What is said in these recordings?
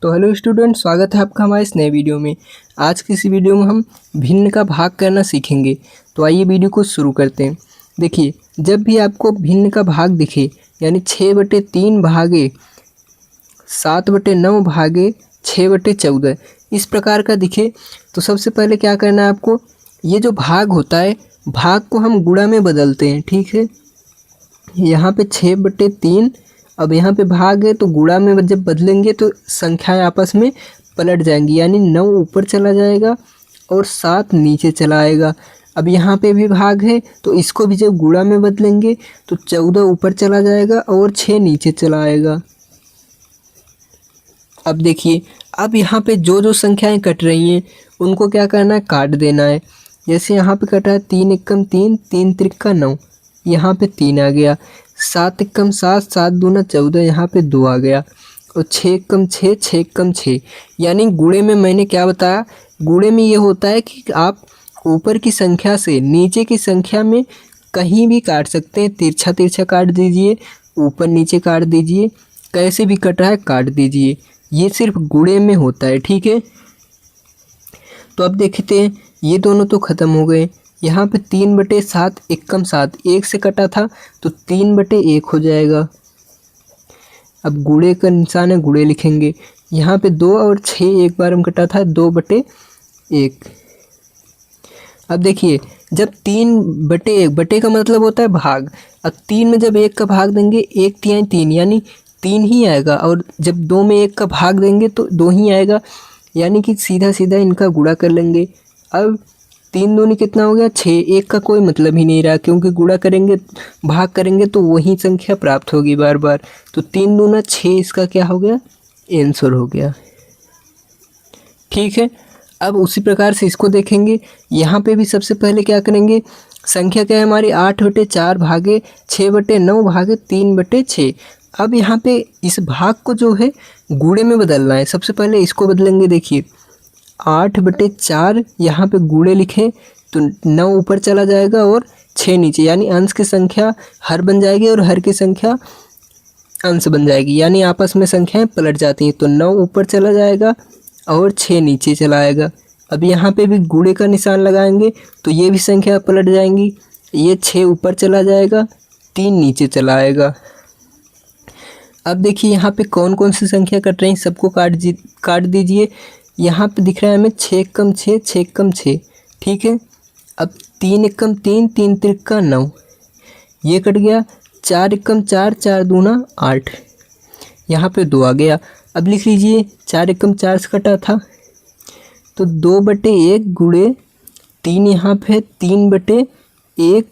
तो hello student, स्वागत है आपका हमारे इस नए वीडियो में। आज की इस वीडियो में हम भिन्न का भाग करना सीखेंगे। तो आइए वीडियो को शुरू करते हैं। देखिए, जब भी आपको भिन्न का भाग दिखे यानी 6/3 भागे 7/9 भागे 6/14 इस प्रकार का दिखे तो सबसे पहले क्या करना है आपको, ये जो भाग होता है भाग को हम गुणा में बदलते हैं। ठीक है, यहाँ पे 6/3, अब यहाँ पे भाग है तो गुणा में जब बदलेंगे तो संख्याएं आपस में पलट जाएंगी, यानी 9 ऊपर चला जाएगा और 7 नीचे चला आएगा। अब यहाँ पे भी भाग है तो इसको भी जब गुणा में बदलेंगे तो 14 ऊपर चला जाएगा और 6 नीचे चला आएगा। अब देखिए, अब यहाँ पे जो जो संख्याएं कट रही हैं उनको क्या करना है, काट देना है। जैसे यहाँ पे कटा है 3 एकम 3, 3 त्रिका 9, यहाँ पे 3 आ गया। 7 एकम 7, 7 दूना 14, यहाँ पे 2 आ गया। और 6 एकम 6, 6 एकम 6, यानी गुणे में मैंने क्या बताया, गुणे में ये होता है कि आप ऊपर की संख्या से नीचे की संख्या में कहीं भी काट सकते हैं। तिरछा तिरछा काट दीजिए, ऊपर नीचे काट दीजिए, कैसे भी कट रहा है काट दीजिए। ये सिर्फ गुणे में होता है। ठीक है, तो अब देखते हैं, ये दोनों तो ख़त्म हो गए। यहाँ पे 3/7 एकम 7 एक से कटा था तो 3/1 हो जाएगा। अब गुणे का निशान है, गुणे लिखेंगे। यहाँ पे 2 और 6 एक बार में कटा था 2/1। अब देखिए, जब 3/1, बटे का मतलब होता है भाग, अब 3 में जब 1 का भाग देंगे 1/3 3, यानी 3 ही आएगा। और जब 2 में 1 का भाग देंगे तो 2 ही आएगा, यानी कि सीधा सीधा इनका गुणा कर लेंगे। अब 3 दूनी कितना हो गया, 6। 1 का कोई मतलब ही नहीं रहा, क्योंकि गुणा करेंगे भाग करेंगे तो वही संख्या प्राप्त होगी बार बार। तो 3 दूना 6, इसका क्या हो गया, आंसर हो गया। ठीक है, अब उसी प्रकार से इसको देखेंगे। यहाँ पे भी सबसे पहले क्या करेंगे, संख्या क्या है हमारी 8/4 भागे 6/9 भागे 3/6। अब यहाँ पे इस भाग को जो है गुणे में बदलना है। सबसे पहले इसको बदलेंगे। देखिए, 8/4 यहाँ पे गुणे लिखें तो 9 ऊपर चला जाएगा और 6 नीचे, यानी अंश की संख्या हर बन जाएगी और हर की संख्या अंश बन जाएगी, यानी आपस में संख्याएं पलट जाती हैं। तो 9 ऊपर चला जाएगा और 6 नीचे चला आएगा। अब यहाँ पे भी गुणे का निशान लगाएंगे तो ये भी संख्या पलट जाएंगी। ये 6 ऊपर चला जाएगा, 3 नीचे चला आएगा। अब देखिए, यहाँ पे कौन कौन सी संख्या कट रही हैं, सबको काट दीजिए। यहाँ पे दिख रहा है हमें 6 एकम 6, 6 एकम 6। ठीक है, अब 3 एकम 3, 3 त्रिका 9, ये कट गया। 4 एकम 4, 4 दूना 8, यहाँ पे 2 आ गया। अब लिख लीजिए, 4 एकम 4 से कटा था तो 2/1 गुणे 3, यहाँ पे 3/1,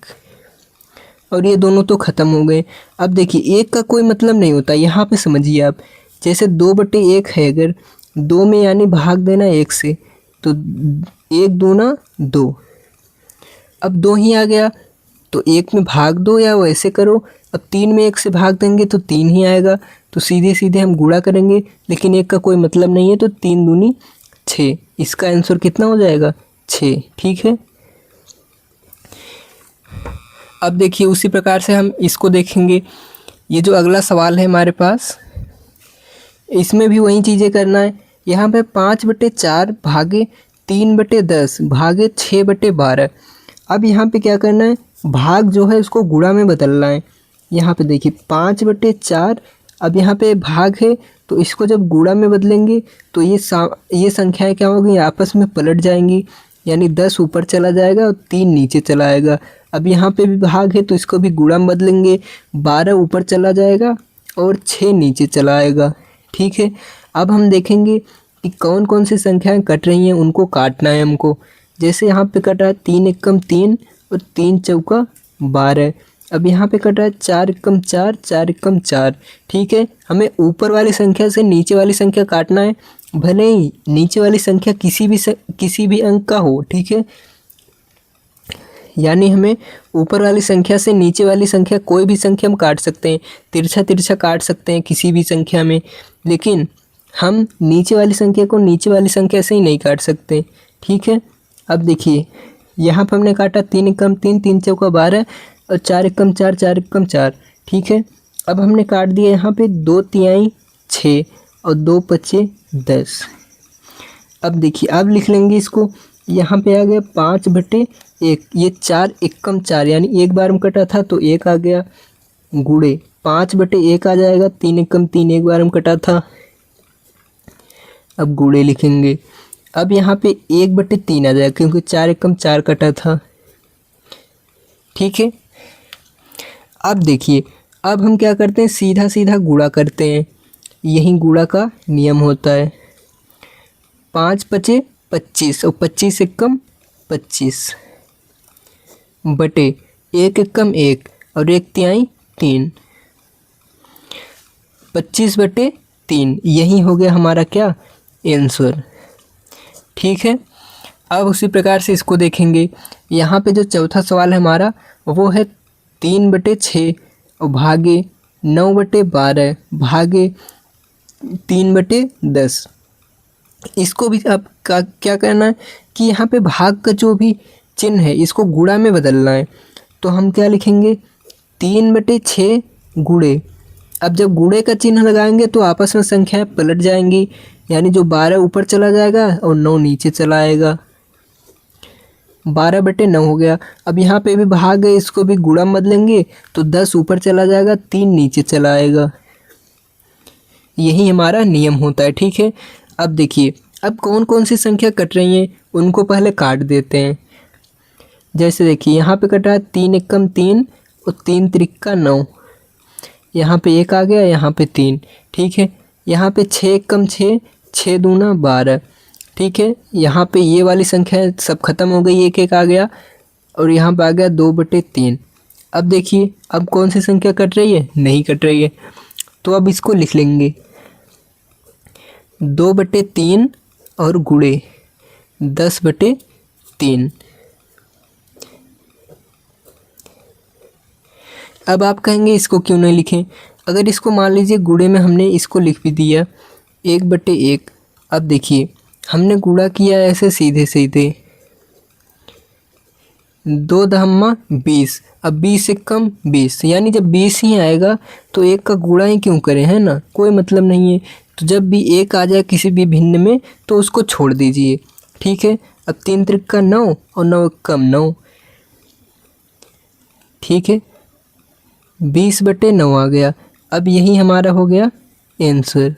और ये दोनों तो ख़त्म हो गए। अब देखिए, 1 का कोई मतलब नहीं होता, यहाँ पे समझिए आप। जैसे 2/1 है, अगर 2 में यानी भाग देना 1 से, तो 1 दूना 2, अब 2 ही आ गया तो 1 में भाग दो या वैसे करो। अब 3 में 1 से भाग देंगे तो 3 ही आएगा, तो सीधे सीधे हम गुणा करेंगे। लेकिन 1 का कोई मतलब नहीं है, तो 3 दूनी 6, इसका आंसर कितना हो जाएगा, 6। ठीक है, अब देखिए, उसी प्रकार से हम इसको देखेंगे। ये जो अगला सवाल है हमारे पास, इसमें भी वही चीज़ें करना है। यहाँ पे 5/4 भागे 3/10 भागे 6/12। अब यहाँ पे क्या करना है, भाग जो है उसको गुणा में बदलना है। यहाँ पे देखिए 5/4, अब यहाँ पे भाग है तो इसको जब गुणा में बदलेंगे तो ये संख्याएं क्या होगी, आपस में पलट जाएंगी, यानी 10 ऊपर चला जाएगा और 3 नीचे चला आएगा। अब यहाँ पे भी भाग है तो इसको भी गुणा में बदलेंगे, 12 ऊपर चला जाएगा और 6 नीचे चला आएगा। ठीक है, अब हम देखेंगे कि कौन कौन सी संख्याएं कट रही हैं, उनको काटना है हमको। जैसे यहाँ पे कटा है 3 एकम 3 और 3 चौका 12। अब यहाँ पे कटा है 4 एकम 4, 4 एकम 4। ठीक है, हमें ऊपर वाली संख्या से नीचे वाली संख्या काटना है, भले ही नीचे वाली संख्या किसी भी अंक का हो। ठीक है, यानी हमें ऊपर वाली संख्या से नीचे वाली संख्या, कोई भी संख्या हम काट सकते हैं, तिरछा तिरछा काट सकते हैं किसी भी संख्या में, लेकिन हम नीचे वाली संख्या को नीचे वाली संख्या से ही नहीं काट सकते। ठीक है, अब देखिए, यहाँ पर हमने काटा 3 एकम 3, 3 चौका 12 और 4 एकम 4, 4 एकम 4। ठीक है, अब हमने काट दिया यहाँ पे 2/3 6 और 2 पचे 10। अब देखिए अब लिख लेंगे इसको, यहाँ पे आ गया 5/1, ये 4 एकम 4 यानी एक बार में कटा था तो 1 आ गया, गुणे 5/1 आ जाएगा, 3 एकम 3 एक बार में कटा था। अब गुणे लिखेंगे, अब यहाँ पे 1/3 आ जाएगा क्योंकि 4 एकम 4 कटा था। ठीक है, अब देखिए अब हम क्या करते हैं, सीधा सीधा गुणा करते हैं, यही गुणा का नियम होता है। 5 पचे 25 और 25 एकम 25 बटे 1 एकम 1 और 1 तिहाई 3, 25/3, यही हो गया हमारा क्या आंसर। ठीक है, अब उसी प्रकार से इसको देखेंगे। यहाँ पे जो चौथा सवाल है हमारा वो है 3/6 और भागे 9/12 भागे 3/10। इसको भी आप क्या करना है कि यहाँ पे भाग का जो भी चिन्ह है इसको गुणा में बदलना है। तो हम क्या लिखेंगे, 3/6 गुणे, अब जब गुणे का चिन्ह लगाएंगे तो आपस में संख्याएं पलट जाएंगी, यानी जो 12 ऊपर चला जाएगा और 9 नीचे चला आएगा, 12/9 हो गया। अब यहाँ पे भी भाग है, इसको भी गुणा में बदलेंगे तो 10 ऊपर चला जाएगा, 3 नीचे चला आएगा, यही हमारा नियम होता है। ठीक है, अब देखिए अब कौन कौन सी संख्या कट रही हैं उनको पहले काट देते हैं। जैसे देखिए यहाँ पे कटा है 3 एकम 3 और 3 त्रिक्का 9, यहाँ पे 1 आ गया, यहाँ पे 3। ठीक है, यहाँ पे 6 एकम 6, 6 दूना 12। ठीक है, यहाँ पे ये वाली संख्या सब खत्म हो गई, 1 1 आ गया और यहाँ पे आ गया 2/3। अब देखिए अब कौन सी संख्या कट रही है, नहीं कट रही है, तो अब इसको लिख लेंगे 2/3 और गुणे 10/3। अब आप कहेंगे इसको क्यों नहीं लिखें, अगर इसको मान लीजिए गुणे में हमने इसको लिख भी दिया 1/1। अब देखिए हमने गुणा किया ऐसे सीधे सीधे, 2 दहम्मा 20, अब 20 एकम 20, यानी जब 20 ही आएगा तो 1 का गुणा ही क्यों करें, है ना, कोई मतलब नहीं है। तो जब भी 1 आ जाए किसी भी भिन्न में तो उसको छोड़ दीजिए। ठीक है, अब 3 त्रिक्का 9 और 9 एकम 9। ठीक है, 20/9 आ गया, अब यही हमारा हो गया आंसर।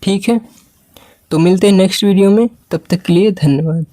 ठीक है, तो मिलते हैं नेक्स्ट वीडियो में, तब तक के लिए धन्यवाद।